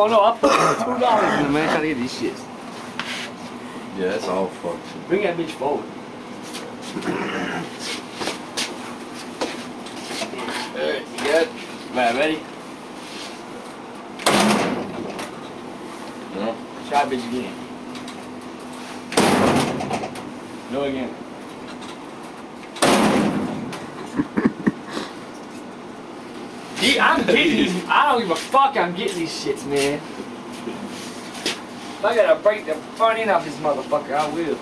Oh no, I put $2 in the man trying to get these shits. Yeah, that's all fucked. Bring that bitch forward. Alright, you got it? Right, ready? No. Try bitch again. No again. I'm getting these. I don't give a fuck. I'm getting these shits, man. If I gotta break the front end off this motherfucker, I will.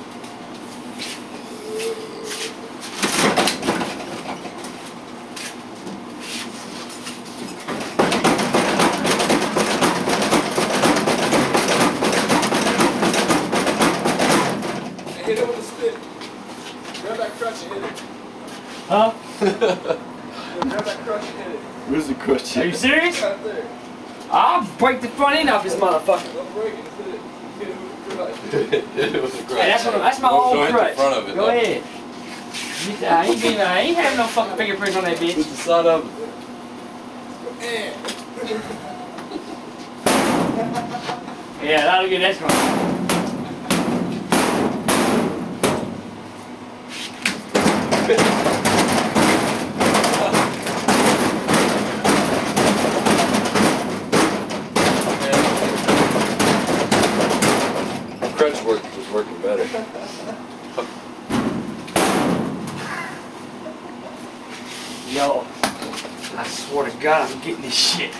Hit it with a stick. Grab that crutch and hit it. Huh? Grab that crutch and hit it. Where's the crutch? Are you serious? Right there. I'll break the front end off this motherfucker. Don't break it. Hit it. Hit it with the crutch. It was a crutch. Hey, that's my old crutch. The front of it, Go though. ahead. I ain't having no fucking fingerprints on that Put bitch. the side of it. Yeah, that'll get that one. Crutch was working better. Yo, I swear to God, I'm getting this shit.